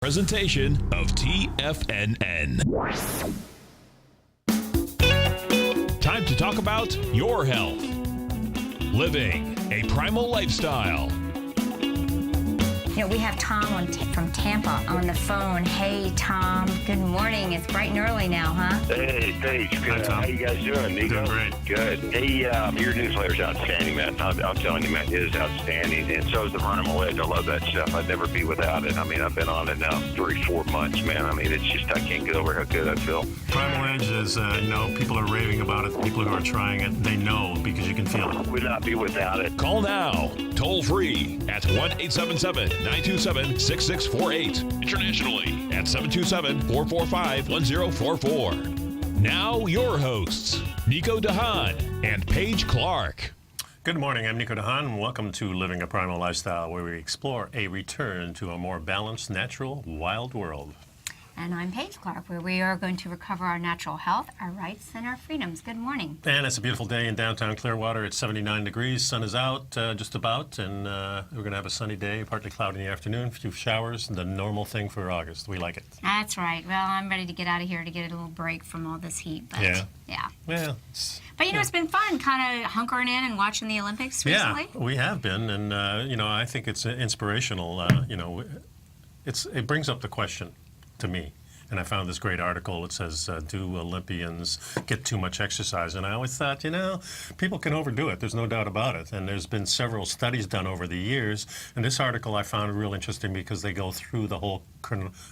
Presentation of TFNN. Time to talk about your health. Living a primal lifestyle. You know, we have Tom from Tampa on the phone. Hey, Tom. Good morning. It's bright and early now, huh? Hey, Paige. Good. How you guys doing, Nico? Doing great. Good. Hey, your newsletter's outstanding, man. I'm telling you, man, it is outstanding. And so is the Primal Edge. I love that stuff. I'd never be without it. I mean, I've been on it now 3-4 months, man. I mean, it's just, I can't get over how good I feel. Primal Edge is, people are raving about it. People who are trying it, they know because you can feel it. Would not be without it. Call now, toll free at 1-877-927-6648. Internationally at 727-445-1044. Now your hosts, Nico Haan and Paige Clarke. Good morning, I'm Nico Haan, and welcome to Living a Primal Lifestyle, where we explore a return to a more balanced, natural, wild world. And I'm Paige Clarke, where we are going to recover our natural health, our rights, and our freedoms. Good morning. And it's a beautiful day in downtown Clearwater. It's 79 degrees, sun is out just about, and we're going to have a sunny day, partly cloudy in the afternoon, a few showers, the normal thing for August. We like it. That's right. Well, I'm ready to get out of here to get a little break from all this heat. But Yeah. But you know, it's been fun kind of hunkering in and watching the Olympics recently. Yeah, we have been, and I think it's inspirational. It brings up the question to me. And I found this great article. It says, do Olympians get too much exercise? And I always thought, people can overdo it. There's no doubt about it. And there's been several studies done over the years. And this article I found real interesting because they go through the whole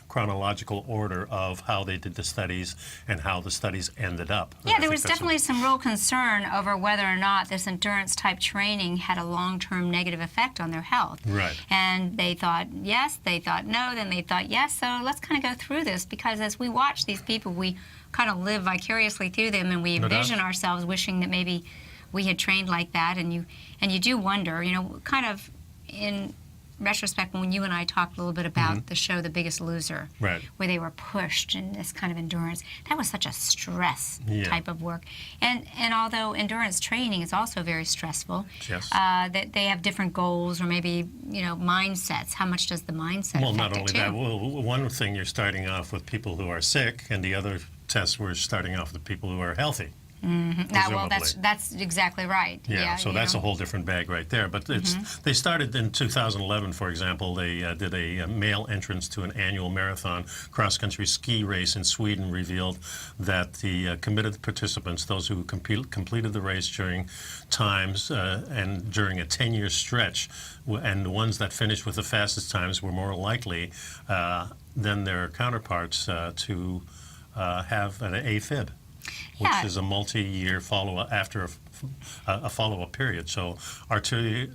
chronological order of how they did the studies and how the studies ended up. Yeah, there was definitely some real concern over whether or not this endurance-type training had a long-term negative effect on their health. Right. And they thought yes, they thought no, then they thought yes. So let's kind of go through this, because as we watch these people, we kind of live vicariously through them, and we envision ourselves wishing that maybe we had trained like that. And you do wonder, kind of in retrospect, when you and I talked a little bit about the show The Biggest Loser, right, where they were pushed in this kind of endurance, that was such a stress type of work. And although endurance training is also very stressful, yes, that they have different goals, or maybe mindsets. How much does the mindset affect not only it too? that, one thing, you're starting off with people who are sick, and the other test, we're starting off with people who are healthy. Well, that's exactly right. Yeah, so that's a whole different bag right there. But they started in 2011, for example. They did a male entrance to an annual marathon cross-country ski race in Sweden, revealed that the committed participants, those who completed the race during times and during a 10-year stretch, and the ones that finished with the fastest times were more likely than their counterparts to have an AFib, which is a multi-year follow-up after a follow-up period. So arterial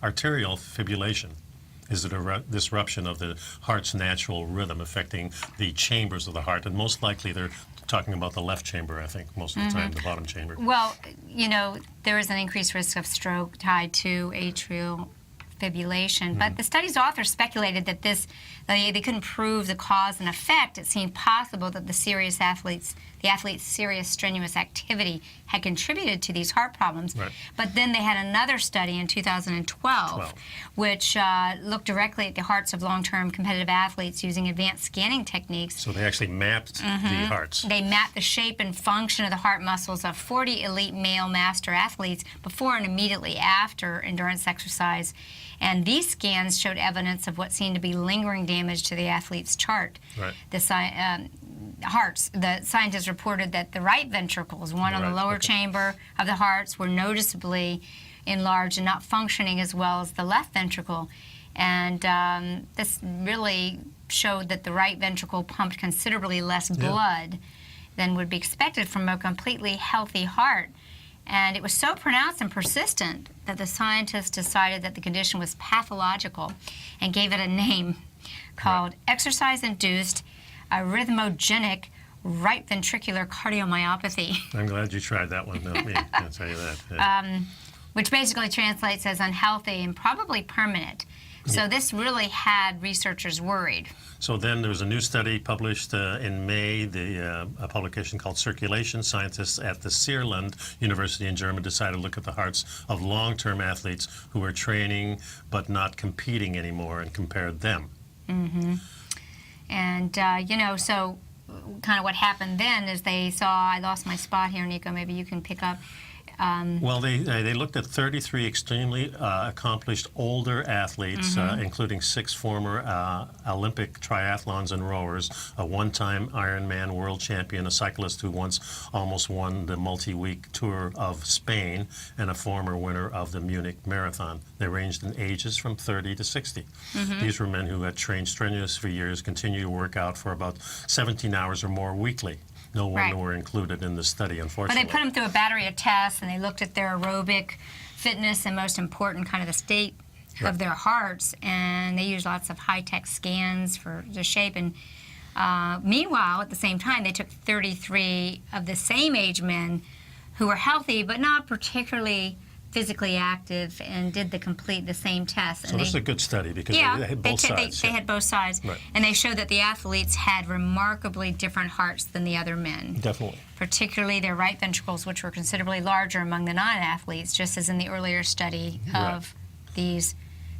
fibrillation is a disruption of the heart's natural rhythm, affecting the chambers of the heart. And most likely they're talking about the left chamber, I think, most of the time, the bottom chamber. Well, there is an increased risk of stroke tied to atrial fibrillation, but the study's authors speculated that they couldn't prove the cause and effect. It seemed possible that the athlete's serious strenuous activity had contributed to these heart problems. Right. But then they had another study in 2012, which looked directly at the hearts of long-term competitive athletes using advanced scanning techniques. So they actually mapped the hearts. They mapped the shape and function of the heart muscles of 40 elite male master athletes before and immediately after endurance exercise. And these scans showed evidence of what seemed to be lingering damage to the athlete's chart. Right. The scientists reported that the right ventricles, one on the lower chamber of the hearts, were noticeably enlarged and not functioning as well as the left ventricle. And this really showed that the right ventricle pumped considerably less blood than would be expected from a completely healthy heart. And it was so pronounced and persistent that the scientists decided that the condition was pathological and gave it a name called exercise-induced arrhythmogenic right ventricular cardiomyopathy. I'm glad you tried that one, not me. I'll tell you that. Yeah. Which basically translates as unhealthy and probably permanent. So this really had researchers worried. So then there was a new study published in May, a publication called Circulation. Scientists at the Saarland University in Germany decided to look at the hearts of long-term athletes who were training but not competing anymore and compared them. And, so kind of what happened then is they saw, I lost my spot here, Nico, maybe you can pick up. Well, they looked at 33 extremely accomplished older athletes, including 6 former Olympic triathlons and rowers, a one-time Ironman world champion, a cyclist who once almost won the multi-week Tour of Spain, and a former winner of the Munich Marathon. They ranged in ages from 30 to 60. These were men who had trained strenuous for years, continued to work out for about 17 hours or more weekly. No one were included in the study, unfortunately. But they put them through a battery of tests, and they looked at their aerobic fitness and, most important, kind of the state of their hearts, and they used lots of high-tech scans for the shape. And meanwhile, at the same time, they took 33 of the same age men who were healthy but not particularly physically active, and did the same test. So this is a good study because they had both sides. They had both sides, and they showed that the athletes had remarkably different hearts than the other men. Definitely. Particularly their right ventricles, which were considerably larger among the non-athletes, just as in the earlier study of these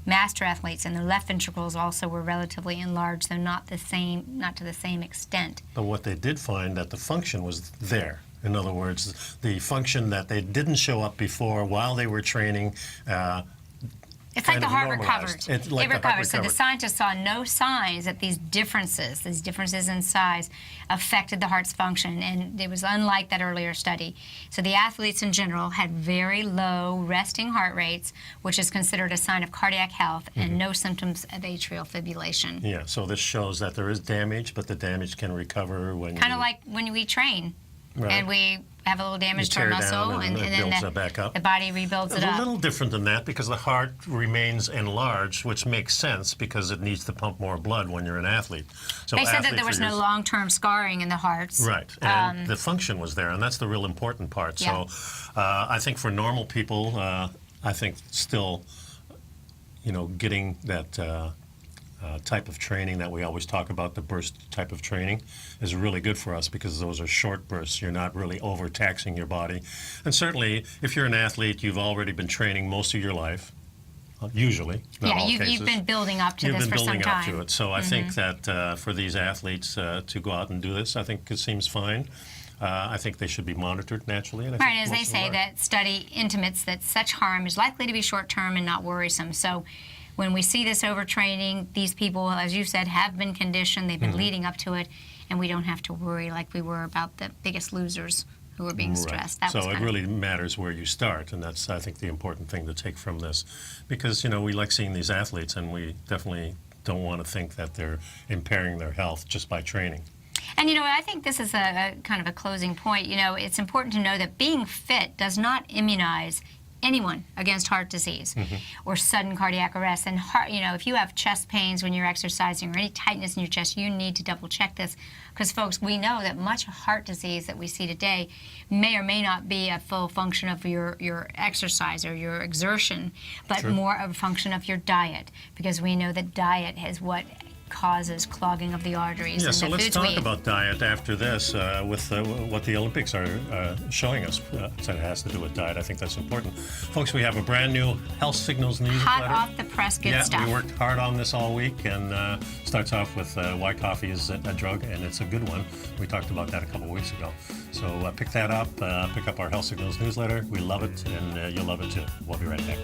master athletes, and the left ventricles also were relatively enlarged, though not to the same extent. But what they did find that the function was there. In other words, the function that they didn't show up before while they were training. It's like the heart recovered. It recovered. So the scientists saw no signs that these differences in size, affected the heart's function, and it was unlike that earlier study. So the athletes in general had very low resting heart rates, which is considered a sign of cardiac health, and no symptoms of atrial fibrillation. Yeah, so this shows that there is damage, but the damage can recover when kind of like when we train. And we have a little damage to our muscle, and then the body rebuilds it up. It's a little different than that because the heart remains enlarged, which makes sense because it needs to pump more blood when you're an athlete. So they said that there was no long-term scarring in the hearts. Right, and the function was there, and that's the real important part. So I think for normal people, I think still, getting that type of training that we always talk about, the burst type of training, is really good for us because those are short bursts. You're not really overtaxing your body. And certainly, if you're an athlete, you've already been training most of your life, usually. You've been building up to this for some time. You've been building up to it. So I think that for these athletes to go out and do this, I think it seems fine. I think they should be monitored naturally. And as they say, that study intimates that such harm is likely to be short-term and not worrisome. So when we see this overtraining, these people, as you said, have been conditioned. They've been leading up to it, and we don't have to worry like we were about the biggest losers who were being stressed. So it really matters where you start, and that's, I think, the important thing to take from this. Because, we like seeing these athletes, and we definitely don't want to think that they're impairing their health just by training. And, I think this is a kind of a closing point. It's important to know that being fit does not immunize anyone against heart disease or sudden cardiac arrest. And if you have chest pains when you're exercising or any tightness in your chest, you need to double check this, because folks, we know that much heart disease that we see today may or may not be a full function of your exercise or your exertion, but more of a function of your diet, because we know that diet is what causes clogging of the arteries. Yeah, so let's talk about diet after this with what the Olympics are showing us. That has to do with diet. I think that's important. Folks, we have a brand new Health Signals newsletter. Hot off the press, good stuff. We worked hard on this all week, and starts off with why coffee is a drug, and it's a good one. We talked about that a couple weeks ago. So pick that up. Pick up our Health Signals newsletter. We love it, and you'll love it too. We'll be right back.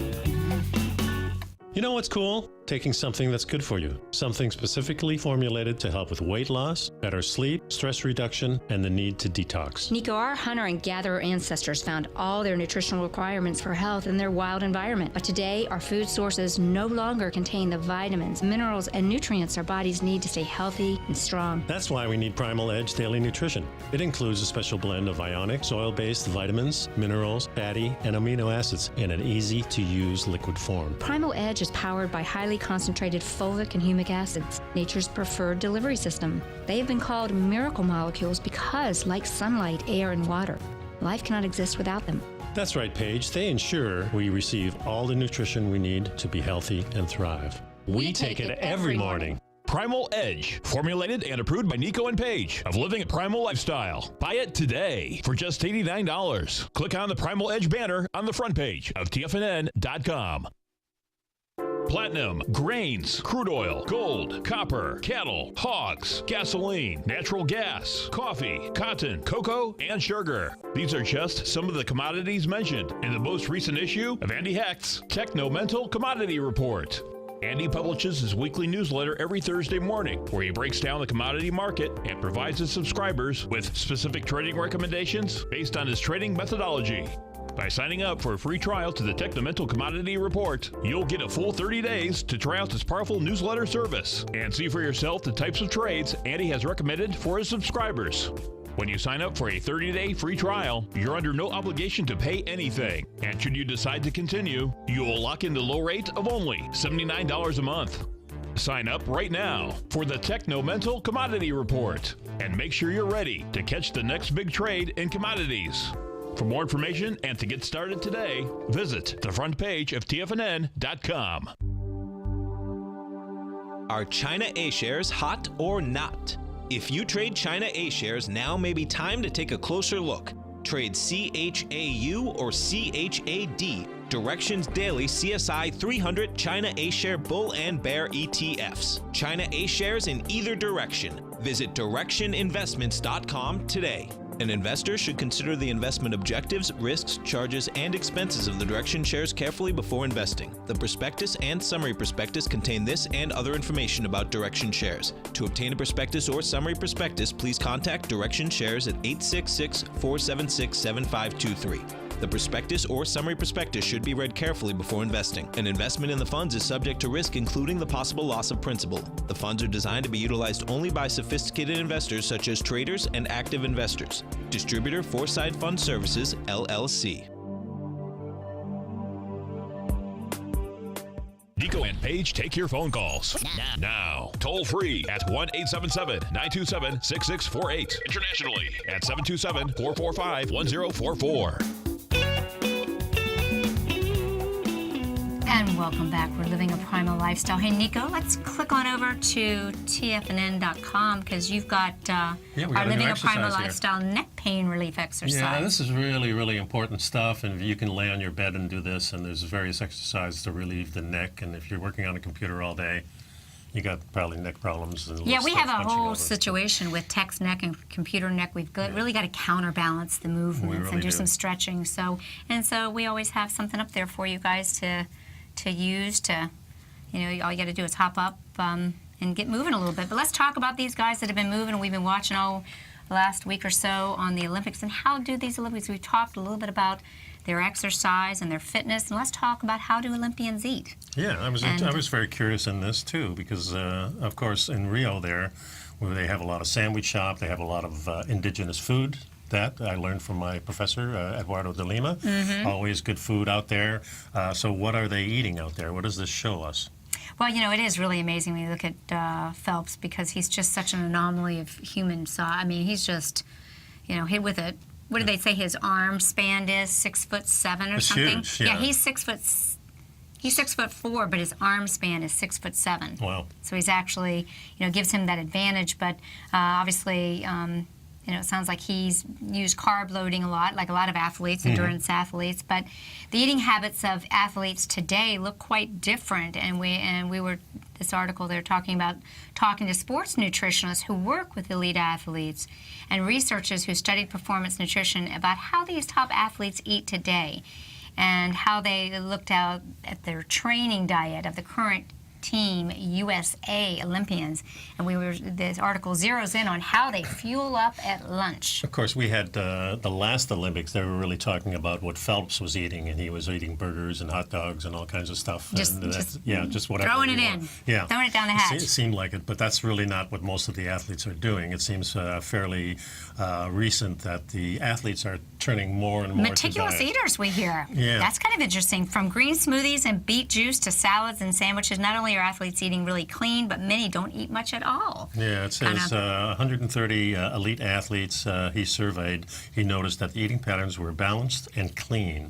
You know what's cool? Taking something that's good for you. Something specifically formulated to help with weight loss, better sleep, stress reduction, and the need to detox. Nico, our hunter and gatherer ancestors found all their nutritional requirements for health in their wild environment. But today, our food sources no longer contain the vitamins, minerals, and nutrients our bodies need to stay healthy and strong. That's why we need Primal Edge Daily Nutrition. It includes a special blend of ionic, soil-based vitamins, minerals, fatty, and amino acids in an easy-to-use liquid form. Primal Edge is powered by highly concentrated fulvic and humic acids, nature's preferred delivery system. They have been called miracle molecules because, like sunlight, air, and water, life cannot exist without them. That's right, Paige. They ensure we receive all the nutrition we need to be healthy and thrive. We take it every morning. Primal Edge, formulated and approved by Nico and Paige of Living a Primal Lifestyle. Buy it today for just $89. Click on the Primal Edge banner on the front page of TFNN.com. platinum, grains, crude oil, gold, copper, cattle, hogs, gasoline, natural gas, coffee, cotton, cocoa, and sugar. These are just some of the commodities mentioned in the most recent issue of Andy Hecht's Techno-Mental Commodity Report. Andy publishes his weekly newsletter every Thursday morning, where he breaks down the commodity market and provides his subscribers with specific trading recommendations based on his trading methodology. By signing up for a free trial to the Techno-Mental Commodity Report, you'll get a full 30 days to try out this powerful newsletter service and see for yourself the types of trades Andy has recommended for his subscribers. When you sign up for a 30-day free trial, you're under no obligation to pay anything. And should you decide to continue, you will lock in the low rate of only $79 a month. Sign up right now for the Techno-Mental Commodity Report and make sure you're ready to catch the next big trade in commodities. For more information and to get started today, visit the front page of TFNN.com. Are China A-shares hot or not? If you trade China A-shares, now may be time to take a closer look. Trade CHAU or CHAD, Directions Daily CSI 300 China A-share Bull and Bear ETFs. China A-shares in either direction. Visit directioninvestments.com today. An investor should consider the investment objectives, risks, charges, and expenses of the Direction shares carefully before investing. The prospectus and summary prospectus contain this and other information about Direction shares. To obtain a prospectus or summary prospectus, please contact Direction shares at 866-476-7523. The prospectus or summary prospectus should be read carefully before investing. An investment in the funds is subject to risk, including the possible loss of principal. The funds are designed to be utilized only by sophisticated investors such as traders and active investors. Distributor Foreside Fund Services, LLC. Nico and Paige take your phone calls now. Toll free at 1-877-927-6648. Internationally at 727-445-1044. And welcome back. We're living a primal lifestyle. Hey, Nico, let's click on over to TFNN.com because you've got our Living a Primal Lifestyle neck pain relief exercise. Yeah, this is really, really important stuff. And you can lay on your bed and do this. And there's various exercises to relieve the neck. And if you're working on a computer all day, you got probably neck problems. And yeah, we have a whole situation with text neck and computer neck. We've really got to counterbalance the movements and do some stretching. So we always have something up there for you guys to use to, all you got to do is hop up and get moving a little bit. But let's talk about these guys that have been moving. We've been watching the last week or so on the Olympics. And how do these Olympics? We talked a little bit about their exercise and their fitness. And let's talk about how do Olympians eat. Yeah, I was very curious in this too because, of course, in Rio there, where they have a lot of sandwich shop, they have a lot of indigenous food. That I learned from my professor, Eduardo de Lima. Mm-hmm. Always good food out there. So what are they eating out there? What does this show us? Well, it is really amazing when you look at Phelps because he's just such an anomaly of human size. I mean, he's just, hit with it. What did they say his arm span is? 6'7" or it's something? Huge, yeah. He's 6'4", but his arm span is 6'7". Wow. So he's actually, gives him that advantage. But obviously, it sounds like he's used carb loading a lot, like a lot of athletes, endurance athletes. But the eating habits of athletes today look quite different. And we were this article they're talking to sports nutritionists who work with elite athletes and researchers who studied performance nutrition about how these top athletes eat today and how they looked out at their training diet of the current Team USA Olympians, and this article zeroes in on how they fuel up at lunch. Of course, we had the last Olympics. They were really talking about what Phelps was eating, and he was eating burgers and hot dogs and all kinds of stuff. Just whatever. Throwing it in. Yeah, throwing it down the hatch. It seemed like it, but that's really not what most of the athletes are doing. It seems fairly recent that the athletes are turning more and more meticulous to diet. Eaters. We hear. Yeah, that's kind of interesting. From green smoothies and beet juice to salads and sandwiches, not only are athletes eating really clean, but many don't eat much at all. Yeah, it says 130 elite athletes he surveyed. He noticed that the eating patterns were balanced and clean.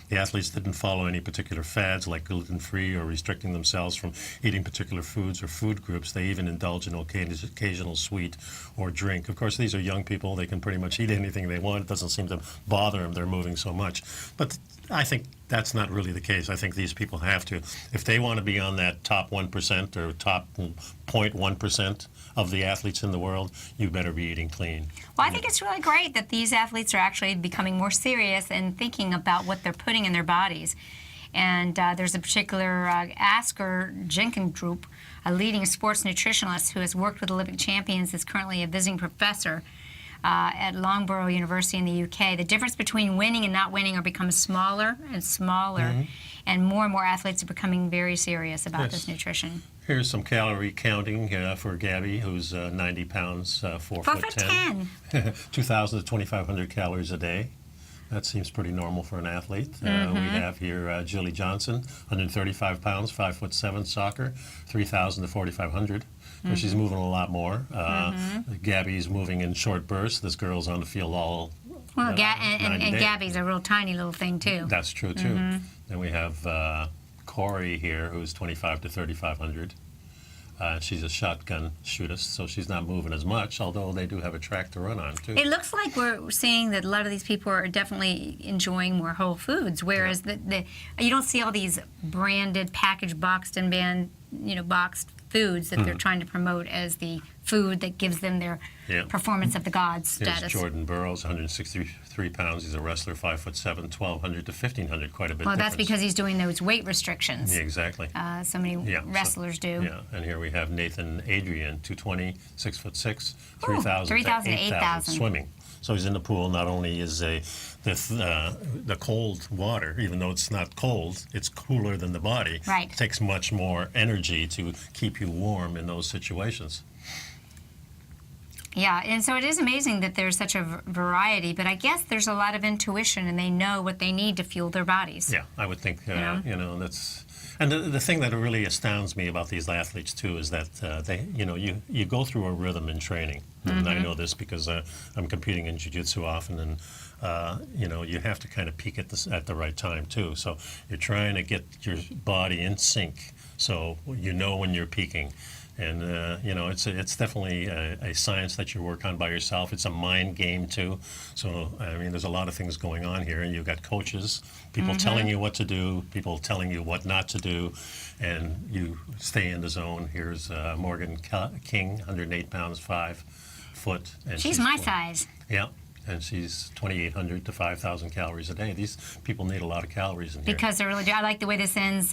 The athletes didn't follow any particular fads like gluten-free or restricting themselves from eating particular foods or food groups. They even indulge in occasional sweet or drink. Of course, these are young people. They can pretty much eat anything they want. It doesn't seem to bother them. They're moving so much. But I think that's not really the case. I think these people have to, if they want to be on that top 1% or top 0.1% of the athletes in the world, you better be eating clean. Well, I think it's really great that these athletes are actually becoming more serious and thinking about what they're putting in their bodies. And there's a particular Asker Jenkins group, a leading sports nutritionalist who has worked with Olympic champions, is currently a visiting professor at Loughborough University in the UK. The difference between winning and not winning are becoming smaller and smaller, and more athletes are becoming very serious about this nutrition. Here's some calorie counting for Gabby, who's 90 pounds, 4'10". 2,000 to 2,500 calories a day. That seems pretty normal for an athlete. We have here Jilly Johnson, 135 pounds, 5'7", soccer, 3,000 to 4,500. So she's moving a lot more. Gabby's moving in short bursts. This girl's on the field all and Gabby's a real tiny little thing, too. That's true, too. Then we have Corey here, who's 25 to 3,500. She's a shotgun shootist, so she's not moving as much, although they do have a track to run on, too. It looks like we're seeing that a lot of these people are definitely enjoying more whole foods, whereas you don't see all these branded, packaged, boxed and boxed foods that they're trying to promote as the food that gives them their performance of the gods status. Here's Jordan Burroughs, 163 pounds. He's a wrestler, 5'7", 1,200 to 1,500, quite a bit. Well, that's difference. because he's doing those weight restrictions. Yeah, exactly. So many wrestlers do. Yeah, and here we have Nathan Adrian, 220, 6'6", 3,000 to 8,000 swimming. So he's in the pool. Not only is the cold water, even though it's not cold, it's cooler than the body. Right. It takes much more energy to keep you warm in those situations. Yeah, and so it is amazing that there's such a variety, but I guess there's a lot of intuition, and they know what they need to fuel their bodies. Yeah, I would think, that's... And the thing that really astounds me about these athletes, too, is that you go through a rhythm in training. And I know this because I'm competing in jiu-jitsu often, and, you have to kind of peak at the right time, too. So you're trying to get your body in sync so you know when you're peaking. And, it's definitely a science that you work on by yourself. It's a mind game, too. So, I mean, there's a lot of things going on here. And you've got coaches, people telling you what to do, people telling you what not to do, and you stay in the zone. Here's Morgan King, 108 pounds, 5 foot. And she's my size. Yeah. And she's 2,800 to 5,000 calories a day. These people need a lot of calories in here. Because they really do. I like the way this ends.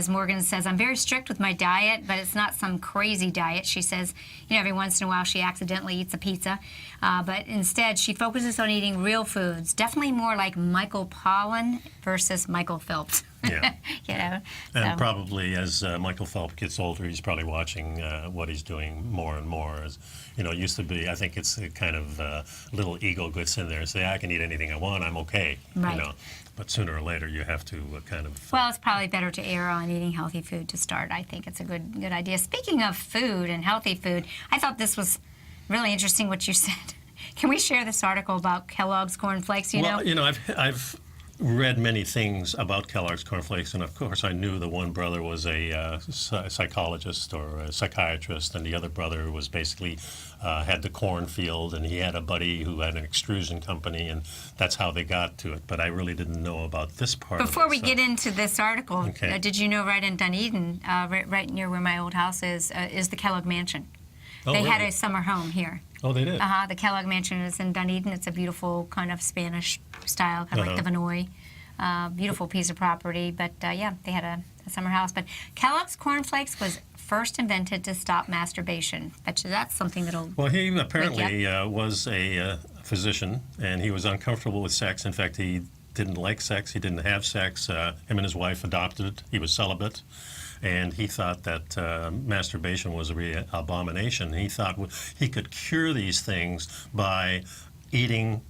Morgan says, I'm very strict with my diet, but it's not some crazy diet. She says, every once in a while she accidentally eats a pizza. But instead, she focuses on eating real foods, definitely more like Michael Pollan versus Michael Phelps. Yeah. And probably as Michael Phelps gets older, he's probably watching what he's doing more and more. As it used to be, I think it's a kind of little ego gets in there and say, I can eat anything I want, I'm okay. Right. But sooner or later, you have to kind of... Well, it's probably better to err on eating healthy food to start. I think it's a good idea. Speaking of food and healthy food, I thought this was really interesting what you said. Can we share this article about Kellogg's Corn Flakes? I've read many things about Kellogg's Corn Flakes, and of course I knew the one brother was a psychologist or a psychiatrist, and the other brother was basically had the cornfield, and he had a buddy who had an extrusion company, and that's how they got to it. But I really didn't know about this part Before of it. we get into this article, did you know right in Dunedin, right near where my old house is the Kellogg Mansion? They had a summer home here. Oh, they did? The Kellogg Mansion is in Dunedin. It's a beautiful kind of Spanish style, kind of like the Vinoy. Beautiful piece of property. But, they had a summer house. But Kellogg's Corn Flakes was first invented to stop masturbation. Bet you that's something that'll... Well, he apparently was a physician, and he was uncomfortable with sex. In fact, he didn't like sex. He didn't have sex. Him and his wife adopted. He was celibate. And he thought that masturbation was a real abomination. He thought he could cure these things by eating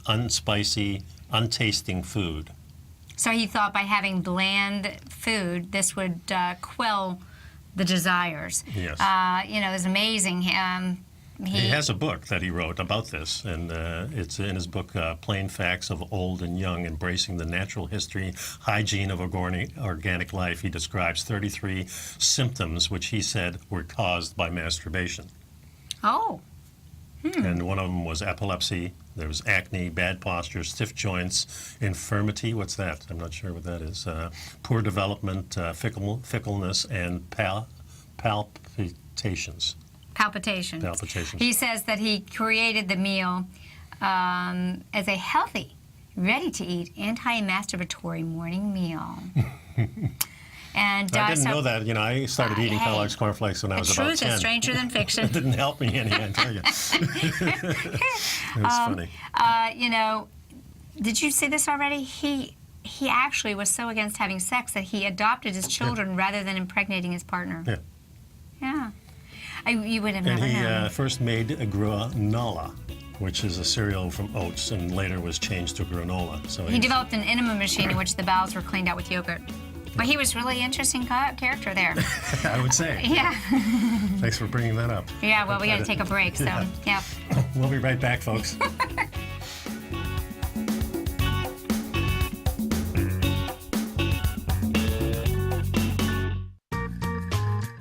unspicy, untasting food. So he thought by having bland food, this would quell the desires. Yes. It was amazing. He has a book that he wrote about this, and it's in his book, Plain Facts of Old and Young, Embracing the Natural History, Hygiene of Organic Life. He describes 33 symptoms which he said were caused by masturbation. Oh. And one of them was epilepsy, there was acne, bad posture, stiff joints, infirmity, what's that? I'm not sure what that is. Poor development, fickleness, and palpitations. Palpitations. He says that he created the meal as a healthy, ready-to-eat, anti-masturbatory morning meal. And I didn't know that. You know, I started eating Kellogg's cornflakes when I was about 10. Truth is stranger than fiction. It didn't help me any, I tell you. It was funny. You know, did you see this already? He actually was so against having sex that he adopted his children rather than impregnating his partner. Yeah. Yeah. You would have never known. And he first made a granola, which is a cereal from oats, and later was changed to granola. So he developed an enema machine in which the bowels were cleaned out with yogurt. Well, he was really interesting character there. I would say. Yeah. Thanks for bringing that up. Yeah, well, we got to take a break, so, yeah. We'll be right back, folks.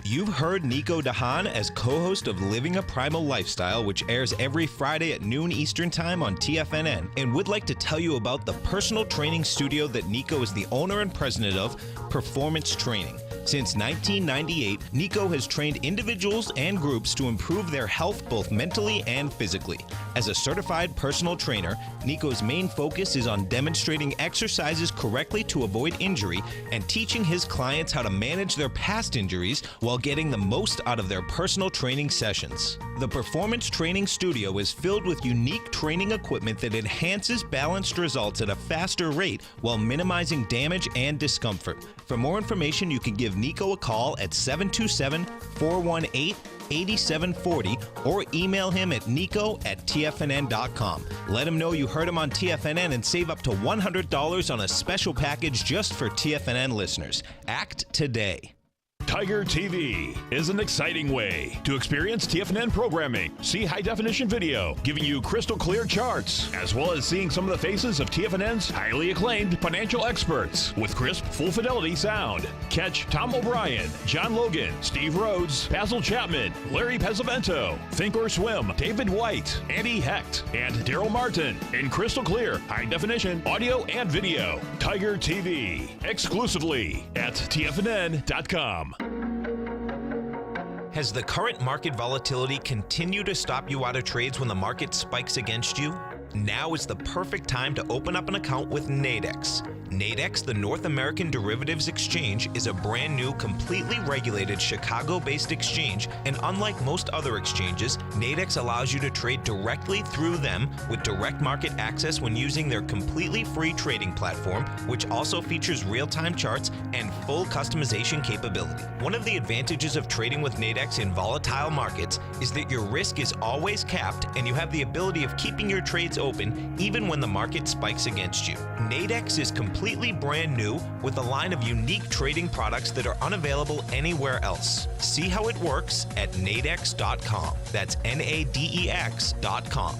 You've heard Nico de Haan as co-host of Living a Primal Lifestyle, which airs every Friday at noon Eastern Time on TFNN, and would like to tell you about the personal training studio that Nico is the owner and president of, Performance Training. Since 1998, Nico has trained individuals and groups to improve their health both mentally and physically. As a certified personal trainer, Nico's main focus is on demonstrating exercises correctly to avoid injury and teaching his clients how to manage their past injuries while getting the most out of their personal training sessions. The Performance Training Studio is filled with unique training equipment that enhances balanced results at a faster rate while minimizing damage and discomfort. For more information, you can give Nico a call at 727-418-8740 or email him at nico@tfnn.com. Let him know you heard him on TFNN and save up to $100 on a special package just for TFNN listeners. Act today. Tiger TV is an exciting way to experience TFNN programming. See high-definition video giving you crystal clear charts, as well as seeing some of the faces of TFNN's highly acclaimed financial experts with crisp, full-fidelity sound. Catch Tom O'Brien, John Logan, Steve Rhodes, Basil Chapman, Larry Pesavento, Think or Swim, David White, Andy Hecht, and Daryl Martin in crystal clear, high-definition audio and video. Tiger TV, exclusively at TFNN.com. Has the current market volatility continued to stop you out of trades when the market spikes against you? Now is the perfect time to open up an account with Nadex. Nadex, the North American Derivatives Exchange, is a brand new, completely regulated Chicago-based exchange, and unlike most other exchanges, Nadex allows you to trade directly through them with direct market access when using their completely free trading platform, which also features real-time charts and full customization capability. One of the advantages of trading with Nadex in volatile markets is that your risk is always capped and you have the ability of keeping your trades open even when the market spikes against you. Nadex is completely brand new with a line of unique trading products that are unavailable anywhere else. See how it works at nadex.com. That's NADEX.com.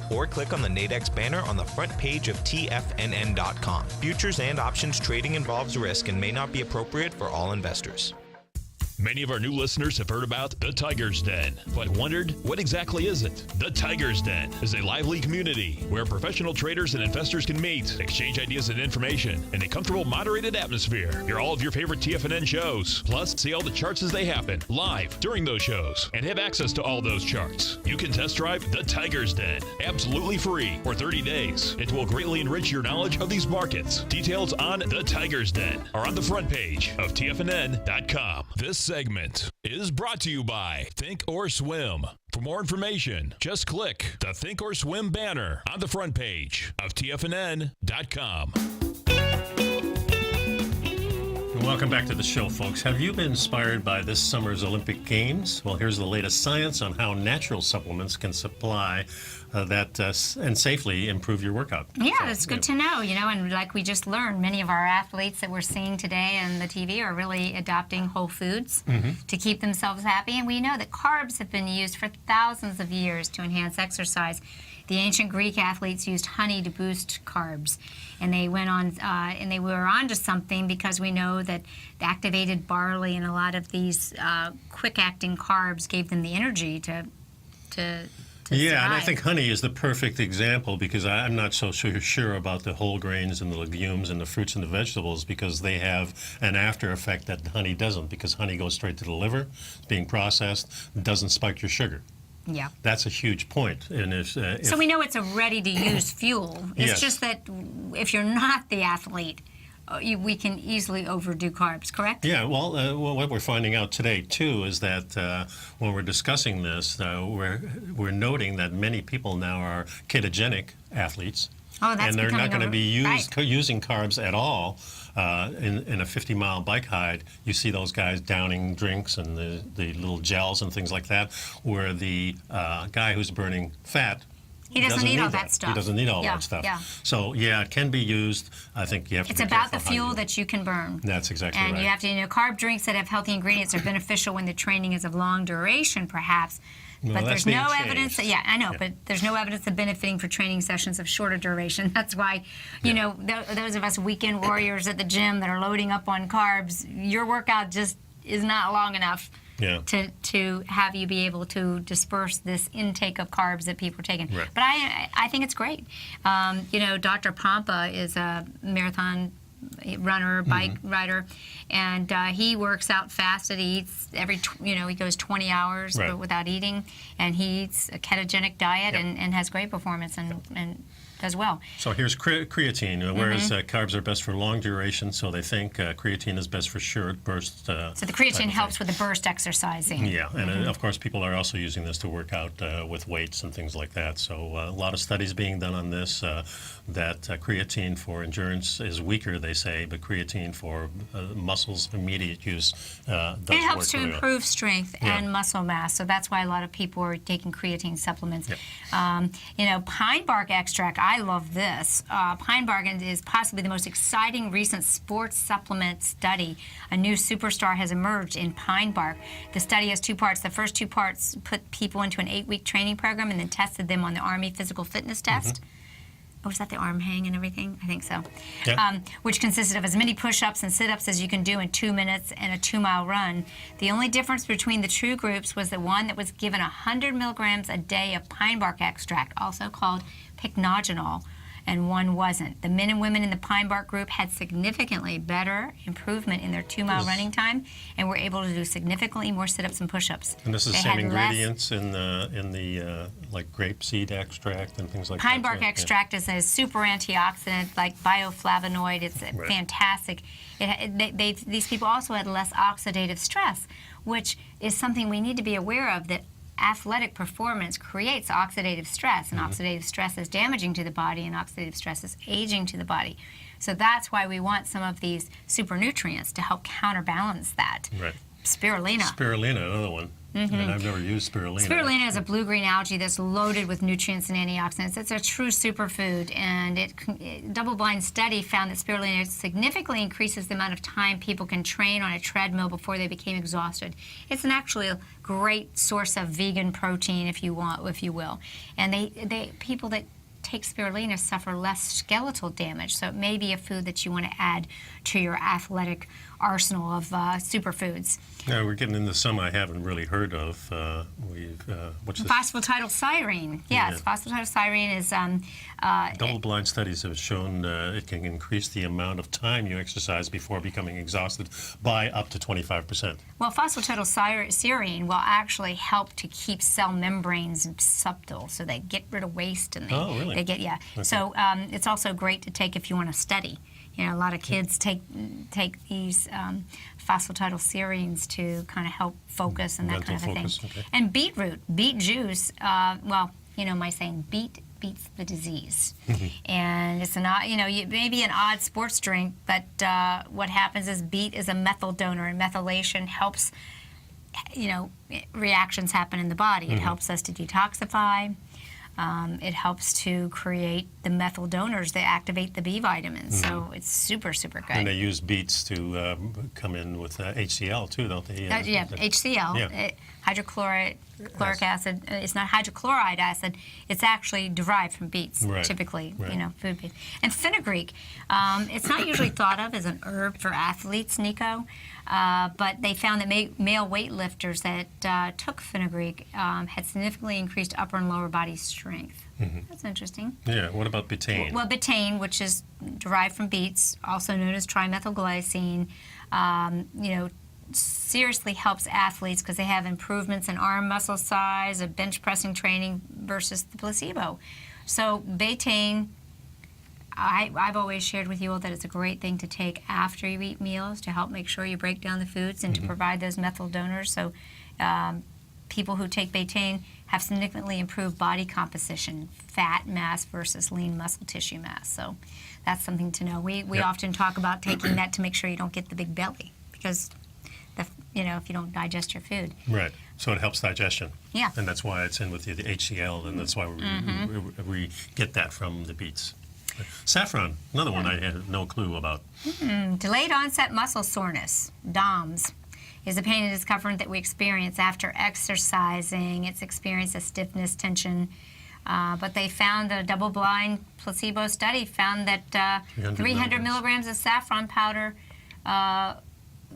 Or click on the Nadex banner on the front page of TFNN.com. Futures and options trading involves risk and may not be appropriate for all investors. Many of our new listeners have heard about the Tiger's Den, but wondered, what exactly is it? The Tiger's Den is a lively community where professional traders and investors can meet, exchange ideas and information in a comfortable, moderated atmosphere. Hear all of your favorite TFNN shows, plus see all the charts as they happen live during those shows, and have access to all those charts. You can test drive the Tiger's Den absolutely free for 30 days. It will greatly enrich your knowledge of these markets. Details on the Tiger's Den are on the front page of TFNN.com. This segment is brought to you by Think or Swim. For more information, just click the Think or Swim banner on the front page of TFNN.com. Welcome back to the show, folks. Have you been inspired by this summer's Olympic Games? Well, here's the latest science on how natural supplements can supply that and safely improve your workout. Yeah, that's good to know, and like we just learned, many of our athletes that we're seeing today on the TV are really adopting whole foods to keep themselves happy, and we know that carbs have been used for thousands of years to enhance exercise. The ancient Greek athletes used honey to boost carbs, and they went on, and they were onto something because we know that activated barley and a lot of these quick-acting carbs gave them the energy to Yeah, and I survive. think honey is the perfect example because I'm not so sure about the whole grains and the legumes and the fruits and the vegetables because they have an after effect that honey doesn't, because honey goes straight to the liver, being processed, doesn't spike your sugar. Yeah. That's a huge point. And if So we know it's a ready-to-use fuel. It's Yes. just that if you're not the athlete, we can easily overdo carbs, correct? Yeah, well, what we're finding out today, too, is that when we're discussing this, we're noting that many people now are ketogenic athletes. Oh, that's and they're not becoming going to be right. using carbs at all. In a 50-mile bike hike, you see those guys downing drinks and the little gels and things like that, where the guy who's burning fat, He doesn't need all that stuff. He doesn't need all Yeah, that stuff. yeah. So, yeah, it can be used. I think you have to It's be about the careful how you fuel use it. that you can burn. That's exactly And right. you have to, carb drinks that have healthy ingredients are beneficial when the training is of long duration, perhaps. Well, But that's there's no being evidence that, changed. yeah, I know, but there's no evidence of benefiting for training sessions of shorter duration. That's why, those of us weekend warriors at the gym that are loading up on carbs, your workout just is not long enough Yeah. to have you be able to disperse this intake of carbs that people are taking. Right. But I think it's great. Dr. Pompa is a marathon runner, bike rider, and he works out fasted. He eats he goes 20 hours Right. but without eating, and he eats a ketogenic diet Yep. and has great performance and does well. So here's creatine, whereas carbs are best for long duration, so they think creatine is best for short burst. So the creatine helps with the burst exercising. Yeah, and of course people are also using this to work out with weights and things like that. So a lot of studies being done on this, that creatine for endurance is weaker, they say, but creatine for muscles immediate use does It helps to work really well. improve strength Yeah. and muscle mass, so that's why a lot of people are taking creatine supplements. Yep. Pine bark extract, I love this. Pine bark is possibly the most exciting recent sports supplement study. A new superstar has emerged in pine bark. The study has two parts. The first two parts put people into an 8-week training program and then tested them on the Army physical fitness test. Oh, is that the arm hang and everything? I think so. Yeah. Which consisted of as many push-ups and sit-ups as you can do in 2 minutes and a 2-mile run. The only difference between the two groups was the one that was given 100 milligrams a day of pine bark extract, also called pycnogenol, and one wasn't. The men and women in the pine bark group had significantly better improvement in their 2-mile running time and were able to do significantly more sit-ups and push-ups. And this is the They same had ingredients in the like grape seed extract and things like that. Pine bark yeah. extract is a super antioxidant, like bioflavonoid. It's Right. fantastic. These people also had less oxidative stress, which is something we need to be aware of, that athletic performance creates oxidative stress, and oxidative stress is damaging to the body, and oxidative stress is aging to the body. So that's why we want some of these super nutrients to help counterbalance that. Right. Spirulina. Spirulina, another one. And I've never used spirulina. Spirulina is a blue-green algae that's loaded with nutrients and antioxidants. It's a true superfood, and a double-blind study found that spirulina significantly increases the amount of time people can train on a treadmill before they became exhausted. It's actually a great source of vegan protein, if you will. And people that take spirulina suffer less skeletal damage, so it may be a food that you want to add to your athletic arsenal of superfoods. Now we're getting into some I haven't really heard of. What's this? Phosphatidylserine. Yes, phosphatidylserine is Double-blind studies have shown it can increase the amount of time you exercise before becoming exhausted by up to 25%. well, phosphatidylserine will actually help to keep cell membranes supple, so they get rid of waste and Oh, really? they get Okay. So it's also great to take if you want to study. A lot of kids take these phosphatidylserines to kind of help focus and that Mental kind of a focus, thing. okay. And beetroot, beet juice. My saying beet beats the disease. And it's maybe an odd sports drink, but what happens is beet is a methyl donor, and methylation helps, reactions happen in the body. It helps us to detoxify. It helps to create the methyl donors that activate the B vitamins. So it's super, super good. And they use beets to come in with HCl too, don't they? HCl, Yeah. Hydrochloric acid. It's not hydrochloride acid. It's actually derived from beets, typically, food beets. And fenugreek, it's not usually thought of as an herb for athletes, Nico, but they found that male weightlifters that took fenugreek had significantly increased upper and lower body strength. That's interesting. Yeah, what about betaine? Well, betaine, which is derived from beets, also known as trimethylglycine, seriously helps athletes because they have improvements in arm muscle size, of bench pressing training versus the placebo. So betaine, I've always shared with you all that it's a great thing to take after you eat meals to help make sure you break down the foods and to provide those methyl donors. So people who take betaine have significantly improved body composition, fat mass versus lean muscle tissue mass. So that's something to know. We often talk about taking that to make sure you don't get the big belly because if you don't digest your food. Right. So it helps digestion. Yeah. And that's why it's in with the HCl, and that's why we get that from the beets. Saffron, another one I had no clue about. Delayed onset muscle soreness, DOMS, is a pain and discomfort that we experience after exercising. It's experienced as stiffness, tension. But they found a double-blind placebo study found that 300 milligrams of saffron powder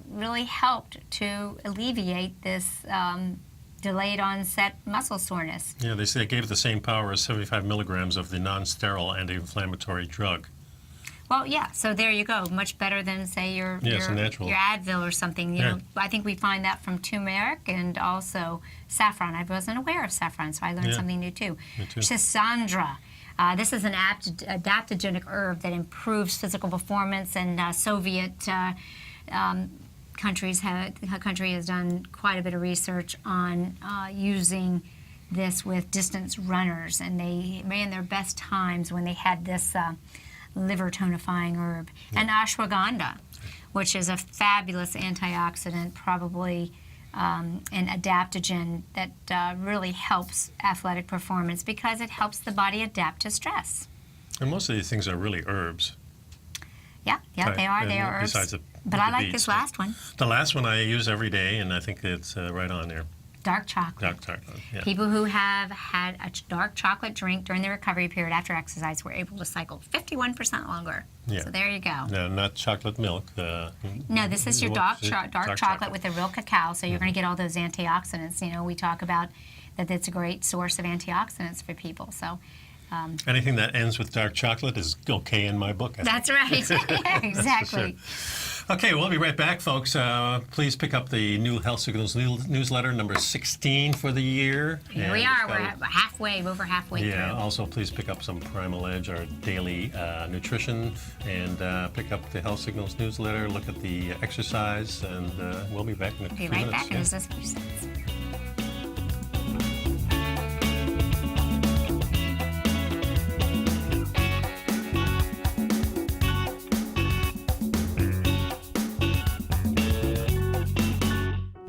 really helped to alleviate this delayed onset muscle soreness. Yeah, they say they gave it the same power as 75 milligrams of the non-sterile anti-inflammatory drug. Well, yeah, so there you go. Much better than, say, your Advil or something. You know, I think we find that from turmeric and also saffron. I wasn't aware of saffron, so I learned something new too. Schisandra. This is an adaptogenic herb that improves physical performance, and Soviet country has done quite a bit of research on using this with distance runners, and they ran their best times when they had this liver tonifying herb. And ashwagandha, which is a fabulous antioxidant, probably an adaptogen that really helps athletic performance because it helps the body adapt to stress. And most of these things are really herbs. Yeah, they are. They are herbs. But I like this last one. The last one I use every day, and I think it's right on there. Dark chocolate. Dark chocolate, yeah. People who have had a dark chocolate drink during the recovery period after exercise were able to cycle 51% longer. Yeah. So there you go. No, not chocolate milk. No, this is your dark chocolate with the real cacao, so you're going to get all those antioxidants. You know, we talk about that it's a great source of antioxidants for people. So. Anything that ends with dark chocolate is okay in my book. That's right. Exactly. Okay, we'll be right back, folks. Please pick up the new Health Signals newsletter, number 16 for the year. Here we are. We're over halfway through. Yeah, also please pick up some Primal Edge, our daily nutrition, and pick up the Health Signals newsletter, look at the exercise, and we'll be back in a few minutes. Be right back in just a few seconds.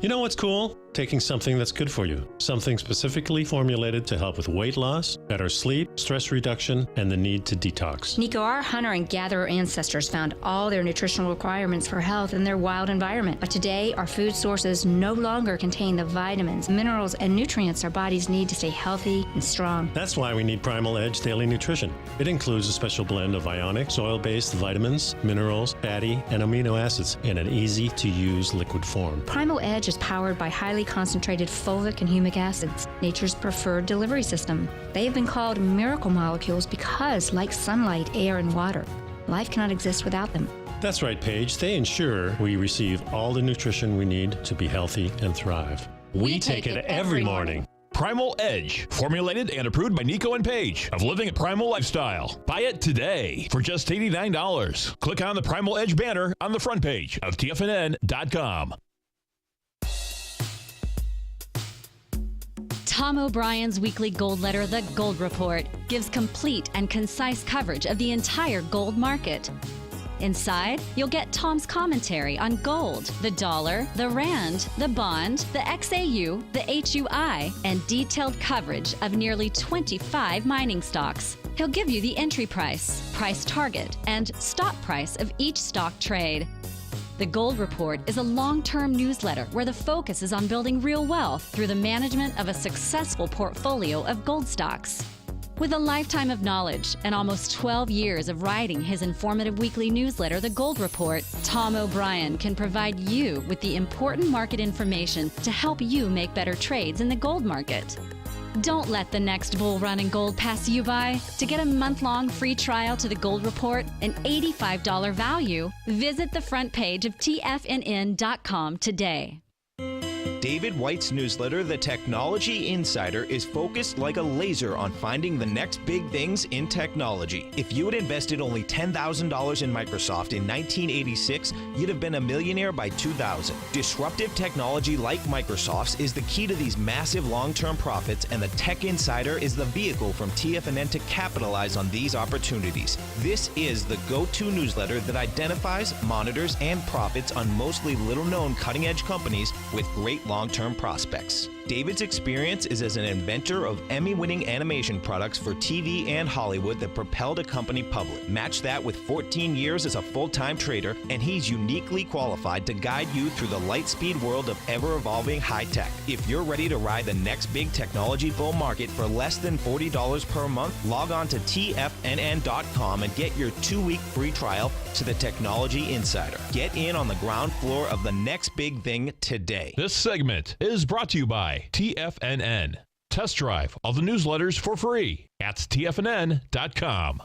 You know what's cool? Taking something that's good for you. Something specifically formulated to help with weight loss, better sleep, stress reduction, and the need to detox. Nico, our hunter and gatherer ancestors found all their nutritional requirements for health in their wild environment. But today, our food sources no longer contain the vitamins, minerals, and nutrients our bodies need to stay healthy and strong. That's why we need Primal Edge Daily Nutrition. It includes a special blend of ionic, soil-based vitamins, minerals, fatty, and amino acids in an easy-to-use liquid form. Primal Edge is powered by highly concentrated fulvic and humic acids, nature's preferred delivery system. They have been called miracle molecules because, like sunlight, air, and water, life cannot exist without them. That's right, Paige. They ensure we receive all the nutrition we need to be healthy and thrive. We take it every morning. Primal Edge, formulated and approved by Nico and Paige of Living a Primal Lifestyle. Buy it today for just $89. Click on the Primal Edge banner on the front page of TFNN.com. Tom O'Brien's weekly gold letter, The Gold Report, gives complete and concise coverage of the entire gold market. Inside, you'll get Tom's commentary on gold, the dollar, the rand, the bond, the XAU, the HUI, and detailed coverage of nearly 25 mining stocks. He'll give you the entry price, price target, and stop price of each stock trade. The Gold Report is a long-term newsletter where the focus is on building real wealth through the management of a successful portfolio of gold stocks. With a lifetime of knowledge and almost 12 years of writing his informative weekly newsletter, The Gold Report, Tom O'Brien can provide you with the important market information to help you make better trades in the gold market. Don't let the next bull run in gold pass you by. To get a month-long free trial to The Gold Report, an $85 value, visit the front page of TFNN.com today. David White's newsletter, The Technology Insider, is focused like a laser on finding the next big things in technology. If you had invested only $10,000 in Microsoft in 1986, you'd have been a millionaire by 2000. Disruptive technology like Microsoft's is the key to these massive long-term profits, and the Tech Insider is the vehicle from TFNN to capitalize on these opportunities. This is the go-to newsletter that identifies, monitors, and profits on mostly little-known cutting-edge companies with great long-term prospects. David's experience is as an inventor of Emmy-winning animation products for TV and Hollywood that propelled a company public. Match that with 14 years as a full-time trader, and he's uniquely qualified to guide you through the light-speed world of ever-evolving high-tech. If you're ready to ride the next big technology bull market for less than $40 per month, log on to TFNN.com and get your 2-week free trial to the Technology Insider. Get in on the ground floor of the next big thing today. This segment is brought to you by TFNN. Test drive all the newsletters for free at TFNN.com.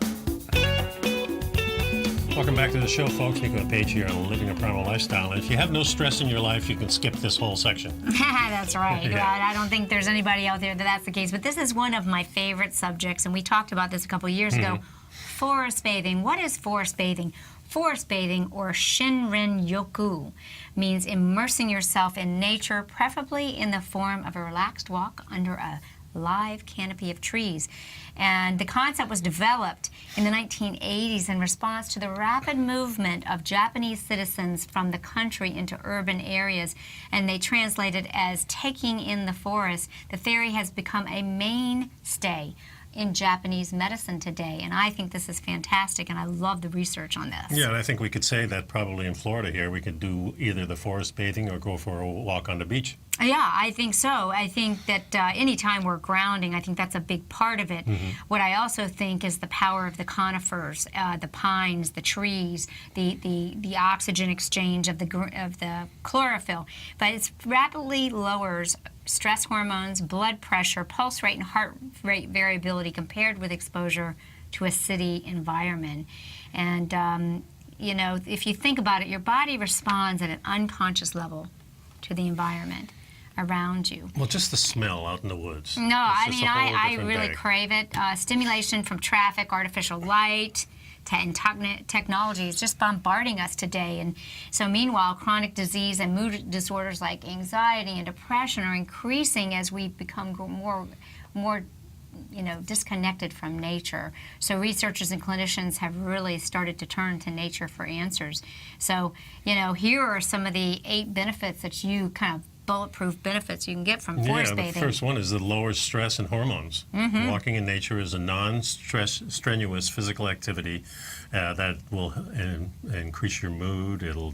Welcome back to the show, folks. Nico and Paige here on Living a Primal Lifestyle. And if you have no stress in your life, you can skip this whole section. That's right. Yeah. Well, I don't think there's anybody out there that's the case. But this is one of my favorite subjects, and we talked about this a couple years ago. Forest bathing. What is forest bathing? Forest bathing, or Shinrin-yoku, means immersing yourself in nature, preferably in the form of a relaxed walk under a live canopy of trees. And the concept was developed in the 1980s in response to the rapid movement of Japanese citizens from the country into urban areas, and they translated as taking in the forest. The theory has become a mainstay in Japanese medicine today, and I think this is fantastic, and I love the research on this. Yeah, and I think we could say that probably in Florida here, we could do either the forest bathing or go for a walk on the beach. Yeah, I think so. I think that anytime we're grounding, I think that's a big part of it. What I also think is the power of the conifers, the pines, the trees, the oxygen exchange of the chlorophyll. But it rapidly lowers stress hormones, blood pressure, pulse rate, and heart rate variability compared with exposure to a city environment. And, you know, if you think about it, your body responds at an unconscious level to the environment around you. Well, just the smell out in the woods. No, I really day. crave it. Stimulation from traffic, artificial light, and technology is just bombarding us today. And so meanwhile, chronic disease and mood disorders like anxiety and depression are increasing as we become more disconnected from nature. So researchers and clinicians have really started to turn to nature for answers. So, here are some of the 8 benefits that you kind of bulletproof benefits you can get from forest bathing. The first one is the lower stress and hormones. Walking in nature is a non-strenuous physical activity that will increase your mood. It'll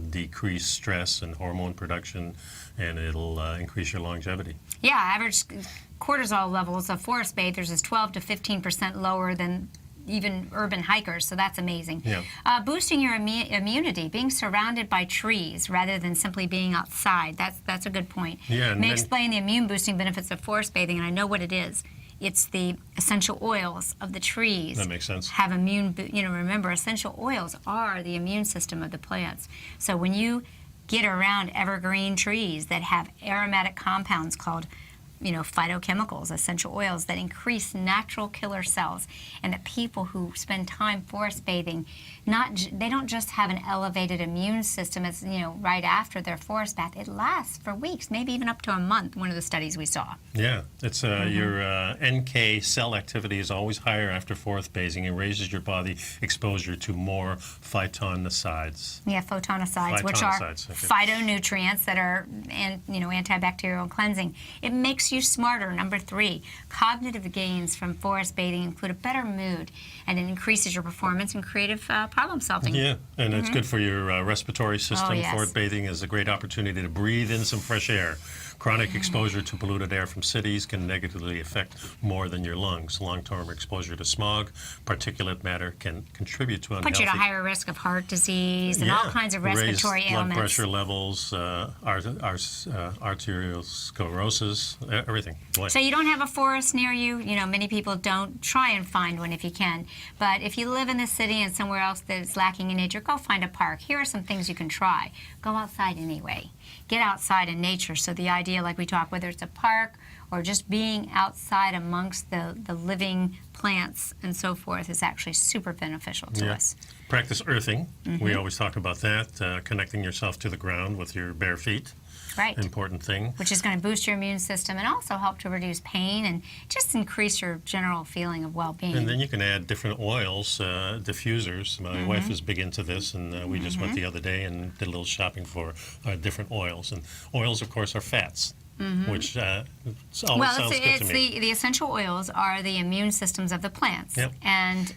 decrease stress and hormone production, and it'll increase your longevity. Yeah, average cortisol levels of forest bathers is 12 to 15% lower than even urban hikers, so that's amazing. Yeah. Boosting your immunity, being surrounded by trees rather than simply being outside, that's a good point. Yeah, May explain the immune boosting benefits of forest bathing, and I know what it is. It's the essential oils of the trees. That makes sense. Have remember, essential oils are the immune system of the plants. So when you get around evergreen trees that have aromatic compounds called phytochemicals, essential oils that increase natural killer cells, and that people who spend time forest bathing, they don't just have an elevated immune system as right after their forest bath. It lasts for weeks, maybe even up to a month. One of the studies we saw. Yeah, it's your NK cell activity is always higher after forest bathing. It raises your body exposure to more phytonicides. Yeah, phytonicides, which are phytonutrients that are antibacterial and cleansing. It makes you smarter. Number 3, cognitive gains from forest bathing include a better mood, and it increases your performance and creative problem solving. Yeah, and it's good for your respiratory system. Oh, yes. Forest bathing is a great opportunity to breathe in some fresh air. Chronic exposure to polluted air from cities can negatively affect more than your lungs. Long-term exposure to smog, particulate matter can contribute to unhealthy... Put you at a higher risk of heart disease and all kinds of respiratory raised ailments. blood pressure levels, arteriosclerosis, everything. Boy. So you don't have a forest near you. Many people don't. Try and find one if you can. But if you live in the city and somewhere else that's lacking in nature, go find a park. Here are some things you can try. Go outside anyway. Get outside in nature. So the idea, like we talk, whether it's a park or just being outside amongst the living plants and so forth, is actually super beneficial to us. Practice earthing. We always talk about that, connecting yourself to the ground with your bare feet. Right. Important thing. Which is going to boost your immune system and also help to reduce pain and just increase your general feeling of well-being. And then you can add different oils, diffusers. My wife is big into this, and we just went the other day and did a little shopping for different oils. And oils, of course, are fats. Which always sounds good to me. The essential oils are the immune systems of the plants, and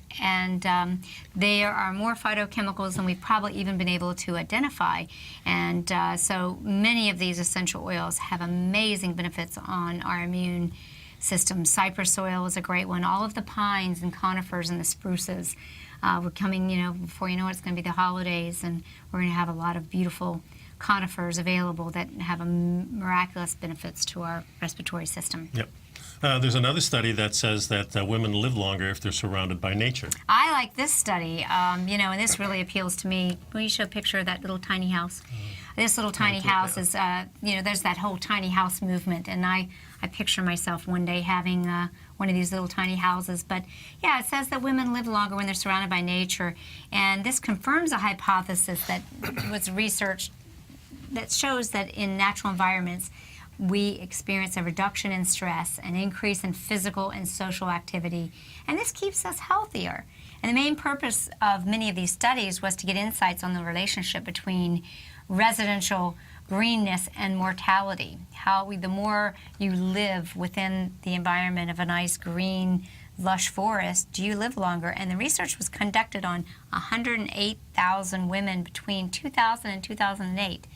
there are more phytochemicals than we've probably even been able to identify, and so many of these essential oils have amazing benefits on our immune system. Cypress oil is a great one. All of the pines and conifers and the spruces. We're coming, before you know it, it's going to be the holidays, and we're going to have a lot of beautiful conifers available that have miraculous benefits to our respiratory system. Yep. There's another study that says that women live longer if they're surrounded by nature. I like this study, and this really appeals to me. Will you show a picture of that little tiny house? This little tiny house is, there's that whole tiny house movement, and I picture myself one day having one of these little tiny houses. But yeah, it says that women live longer when they're surrounded by nature, and this confirms a hypothesis that was researched that shows that in natural environments, we experience a reduction in stress, an increase in physical and social activity, and this keeps us healthier. And the main purpose of many of these studies was to get insights on the relationship between residential greenness and mortality. The more you live within the environment of a nice green, lush forest, do you live longer? And the research was conducted on 108,000 women between 2000 and 2008.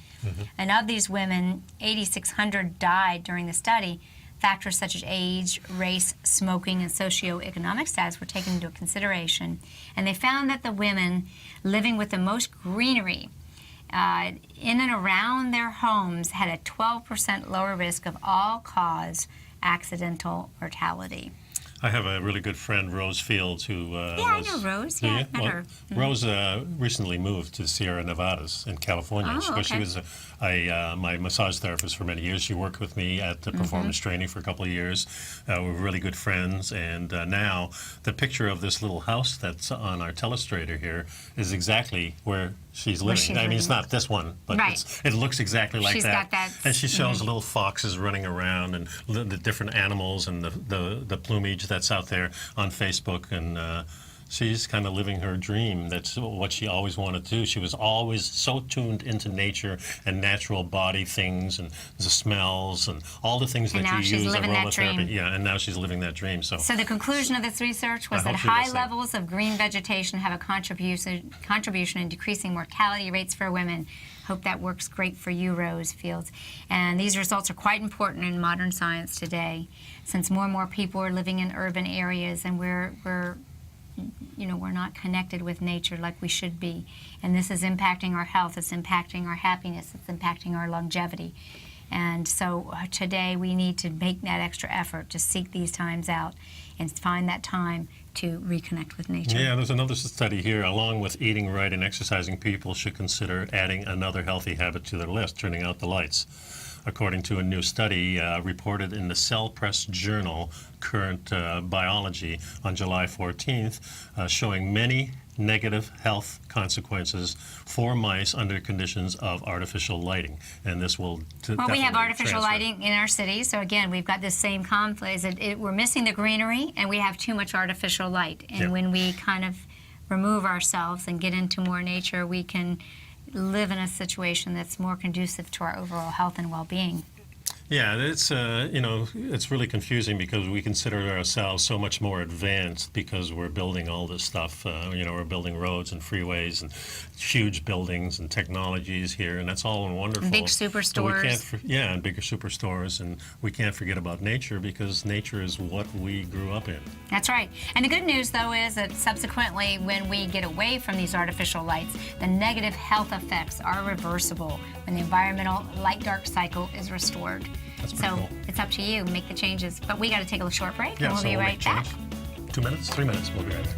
And of these women, 8,600 died during the study. Factors such as age, race, smoking, and socioeconomic status were taken into consideration. And they found that the women living with the most greenery in and around their homes had a 12% lower risk of all-cause accidental mortality. I have a really good friend, Rose Fields, who I know Rose. Yeah, I've met her. Rose recently moved to the Sierra Nevadas in California. Oh, okay. She was my massage therapist for many years. She worked with me at the performance training for a couple of years. We were really good friends, and now the picture of this little house that's on our telestrator here is exactly where she's living. I mean, it's not this one, but it looks exactly like She's that. Got that. And she shows little foxes running around and the different animals and the plumage that's out there on Facebook, and she's kind of living her dream. That's what she always wanted to do. She was always so tuned into nature and natural body things and the smells and all the things that you use in aromatherapy. Yeah, and now she's living that dream. So the conclusion of this research was that high levels of green vegetation have a contribution in decreasing mortality rates for women. Hope that works great for you, Rose Fields. And these results are quite important in modern science today, since more and more people are living in urban areas, and we're not connected with nature like we should be. And this is impacting our health, it's impacting our happiness, it's impacting our longevity. And so today we need to make that extra effort to seek these times out and find that time to reconnect with nature. Yeah, there's another study here. Along with eating right and exercising, people should consider adding another healthy habit to their list, turning out the lights. according to a new study reported in the Cell Press Journal, Current Biology, on July 14th, showing many negative health consequences for mice under conditions of artificial lighting. And this will well, we have artificial transfer. lighting in our city, so again, we've got this same conflict. We're missing the greenery, and we have too much artificial light. And when we kind of remove ourselves and get into more nature, we can live in a situation that's more conducive to our overall health and well-being. Yeah, it's it's really confusing because we consider ourselves so much more advanced because we're building all this stuff. We're building roads and freeways and huge buildings and technologies here, and that's all wonderful. Big superstores. And bigger superstores, and we can't forget about nature because nature is what we grew up in. That's right. And the good news, though, is that subsequently, when we get away from these artificial lights, the negative health effects are reversible when the environmental light-dark cycle is restored. That's pretty cool. It's up to you. Make the changes. But we got to take a short break, Yeah, and we'll be right back. 2 minutes? 3 minutes. We'll be right back.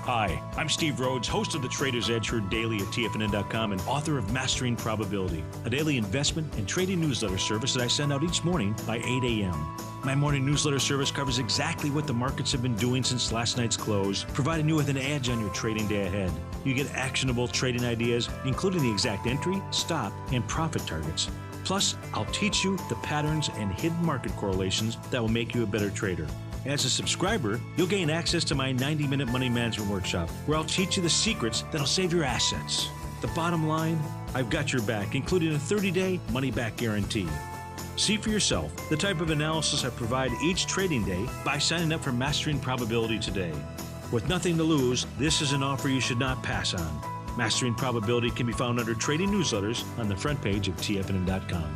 Hi, I'm Steve Rhodes, host of the Trader's Edge, heard daily at TFNN.com and author of Mastering Probability, a daily investment and trading newsletter service that I send out each morning by 8 a.m. My morning newsletter service covers exactly what the markets have been doing since last night's close, providing you with an edge on your trading day ahead. You get actionable trading ideas, including the exact entry, stop, and profit targets. Plus, I'll teach you the patterns and hidden market correlations that will make you a better trader. As a subscriber, you'll gain access to my 90-minute money management workshop, where I'll teach you the secrets that'll save your assets. The bottom line, I've got your back, including a 30-day money-back guarantee. See for yourself the type of analysis I provide each trading day by signing up for Mastering Probability today. With nothing to lose, this is an offer you should not pass on. Mastering Probability can be found under Trading Newsletters on the front page of TFNN.com.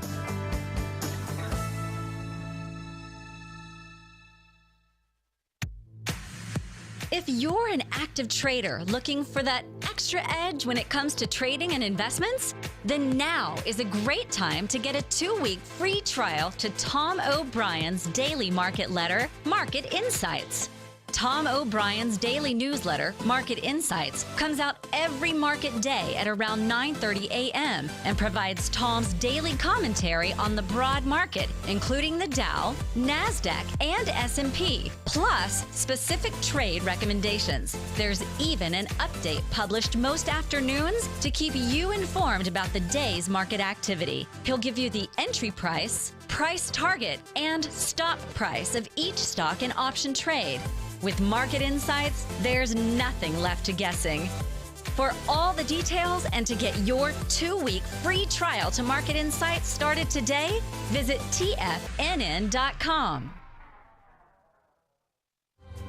If you're an active trader looking for that extra edge when it comes to trading and investments, then now is a great time to get a 2-week free trial to Tom O'Brien's daily market letter, Market Insights. Tom O'Brien's daily newsletter, Market Insights, comes out every market day at around 9:30 a.m. and provides Tom's daily commentary on the broad market, including the Dow, NASDAQ, and S&P, plus specific trade recommendations. There's even an update published most afternoons to keep you informed about the day's market activity. He'll give you the entry price, price target, and stop price of each stock and option trade. With Market Insights, there's nothing left to guessing. For all the details and to get your 2-week free trial to Market Insights started today, visit TFNN.com.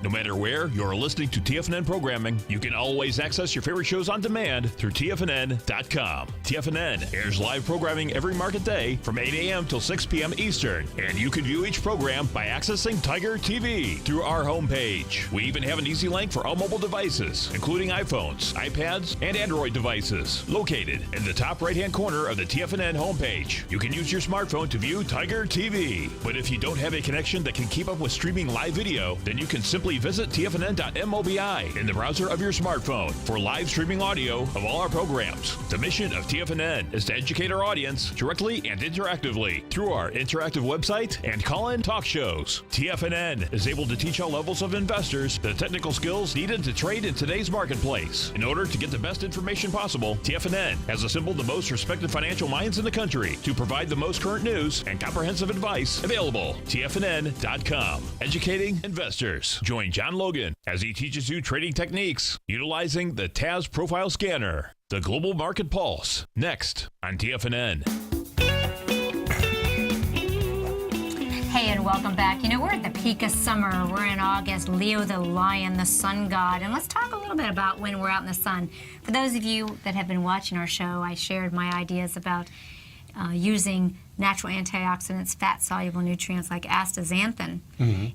No matter where you're listening to TFNN programming, you can always access your favorite shows on demand through TFNN.com. TFNN airs live programming every market day from 8 a.m. till 6 p.m. Eastern, and you can view each program by accessing Tiger TV through our homepage. We even have an easy link for all mobile devices, including iPhones, iPads, and Android devices, located in the top right-hand corner of the TFNN homepage. You can use your smartphone to view Tiger TV, but if you don't have a connection that can keep up with streaming live video, then you can simply visit TFNN.mobi in the browser of your smartphone for live streaming audio of all our programs. The mission of TFNN is to educate our audience directly and interactively through our interactive website and call-in talk shows. TFNN is able to teach all levels of investors the technical skills needed to trade in today's marketplace. In order to get the best information possible, TFNN has assembled the most respected financial minds in the country to provide the most current news and comprehensive advice available. TFNN.com, educating investors. Join John Logan as he teaches you trading techniques utilizing the TAS Profile Scanner. The Global Market Pulse, next on TFNN. Hey, and welcome back. You know, we're at the peak of summer. We're in August. Leo the lion, the sun god. And let's talk a little bit about when we're out in the sun. For those of you that have been watching our show, I shared my ideas about using natural antioxidants, fat-soluble nutrients like astaxanthin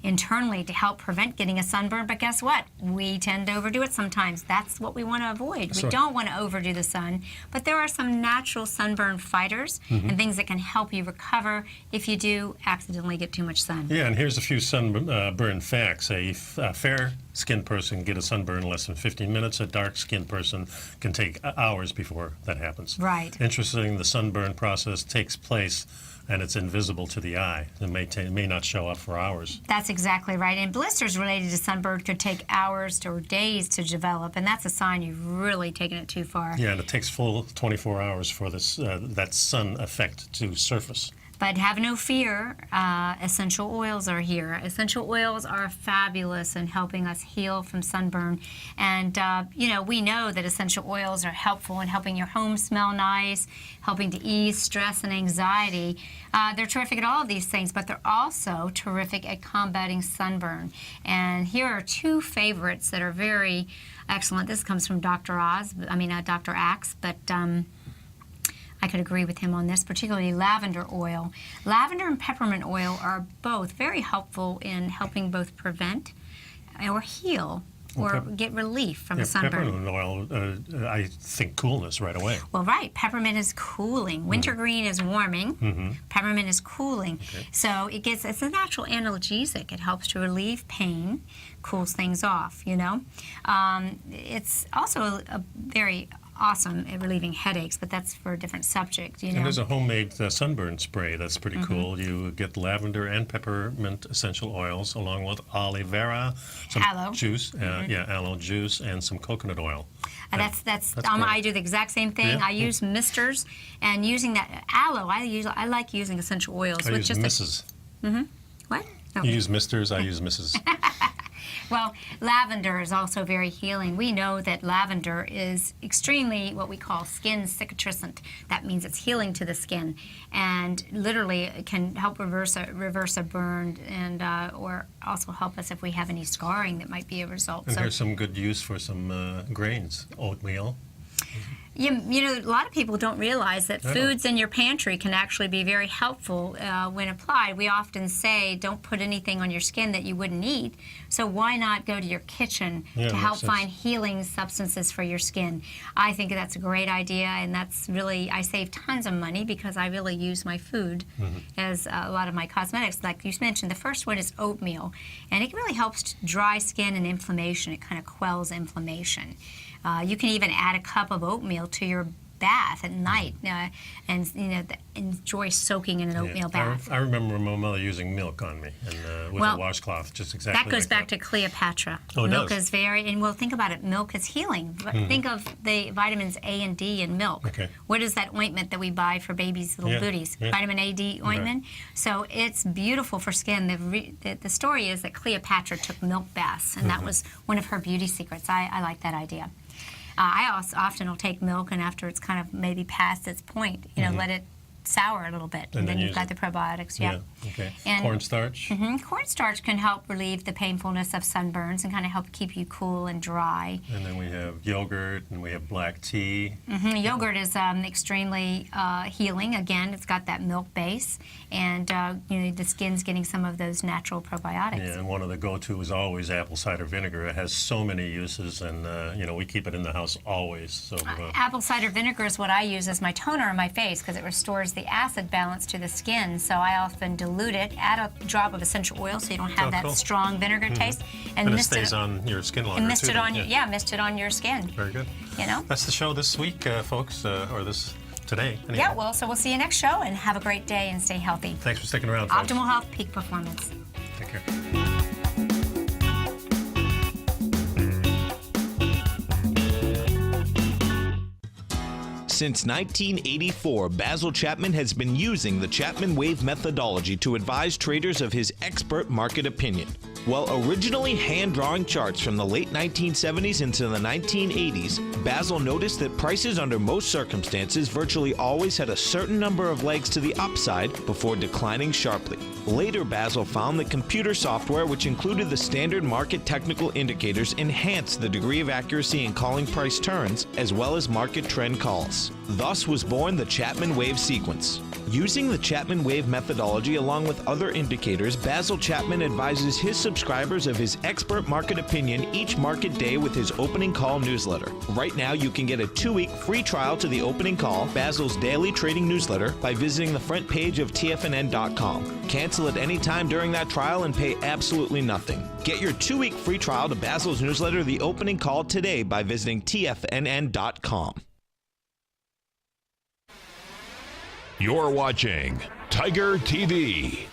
internally to help prevent getting a sunburn. But guess what? We tend to overdo it sometimes. That's what we want to avoid. We don't want to overdo the sun. But there are some natural sunburn fighters and things that can help you recover if you do accidentally get too much sun. Yeah, and here's a few sunburn facts. A fair-skinned person can get a sunburn in less than 15 minutes. A dark-skinned person can take hours before that happens. Right. Interesting, the sunburn process takes place and it's invisible to the eye. It may not show up for hours. That's exactly right. And blisters related to sunburn could take hours or days to develop, and that's a sign you've really taken it too far. Yeah, and it takes full 24 hours for this that sun effect to surface. But have no fear, essential oils are here. Essential oils are fabulous in helping us heal from sunburn. And, we know that essential oils are helpful in helping your home smell nice, helping to ease stress and anxiety. They're terrific at all of these things, but they're also terrific at combating sunburn. And here are two favorites that are very excellent. This comes from Dr. Axe, but I could agree with him on this, particularly lavender oil. Lavender and peppermint oil are both very helpful in helping both prevent or heal or get relief from a sunburn. Peppermint oil, I think coolness right away. Well, right. Peppermint is cooling. Wintergreen is warming. Peppermint is cooling. Okay. So it's a natural analgesic. It helps to relieve pain, cools things off, It's also a very awesome at relieving headaches, but that's for a different subject, And there's a homemade sunburn spray that's pretty cool. You get lavender and peppermint essential oils along with aloe vera, some aloe juice, aloe juice, and some coconut oil. That's I do the exact same thing. Yeah. I use misters, and using that aloe, I like using essential oils. I with use just Mrs. What? Oh. You use misters, I use Mrs. Well, lavender is also very healing. We know that lavender is extremely what we call skin cicatrisant. That means it's healing to the skin, and literally it can help reverse a burn, and or also help us if we have any scarring that might be a result. And here's some good use for some grains, oatmeal. A lot of people don't realize that foods in your pantry can actually be very helpful when applied. We often say don't put anything on your skin that you wouldn't eat, so why not go to your kitchen to help find healing substances for your skin? I think that's a great idea, and that's really, I save tons of money because I really use my food as a lot of my cosmetics. Like you mentioned, the first one is oatmeal, and it really helps dry skin and inflammation. It kind of quells inflammation. You can even add a cup of oatmeal to your bath at night, and enjoy soaking in an oatmeal bath. I remember my mother using milk on me and with a washcloth, just exactly. That goes like back to Cleopatra. Oh, it milk does. is very, and well, think about it. Milk is healing. Think of the vitamins A and D in milk. Okay. What is that ointment that we buy for babies' little booties? Yeah. Vitamin A, D ointment. Right. So it's beautiful for skin. The story is that Cleopatra took milk baths, and that was one of her beauty secrets. I like that idea. I also often will take milk, and after it's kind of maybe past its point, let it sour a little bit, and then you've got the probiotics. Yeah. Okay. And cornstarch. Cornstarch can help relieve the painfulness of sunburns and kind of help keep you cool and dry. And then we have yogurt, and we have black tea. Yogurt is extremely healing. Again, it's got that milk base, and the skin's getting some of those natural probiotics. Yeah, and one of the go-to is always apple cider vinegar. It has so many uses, and we keep it in the house always. So apple cider vinegar is what I use as my toner on my face because it restores the acid balance to the skin. So I often dilute it, add a drop of essential oil so you don't have that strong vinegar taste, and it stays on your skin longer. And mist it on mist it on your skin. Very good. That's the show this week, folks, or this today. Anyway. Yeah, well, so we'll see you next show, and have a great day and stay healthy. Thanks for sticking around, folks. Optimal health, peak performance. Take care. Since 1984, Basil Chapman has been using the Chapman Wave methodology to advise traders of his expert market opinion. While originally hand-drawing charts from the late 1970s into the 1980s, Basil noticed that prices under most circumstances virtually always had a certain number of legs to the upside before declining sharply. Later, Basil found that computer software, which included the standard market technical indicators, enhanced the degree of accuracy in calling price turns, as well as market trend calls. Thus was born the Chapman Wave sequence. Using the Chapman Wave methodology along with other indicators, Basil Chapman advises his subscribers of his expert market opinion each market day with his opening call newsletter. Right now, you can get a 2-week free trial to the opening call, Basil's daily trading newsletter, by visiting the front page of TFNN.com. Cancel at any time during that trial and pay absolutely nothing. Get your 2-week free trial to Basil's newsletter, The Opening Call, today by visiting TFNN.com. You're watching Tiger TV.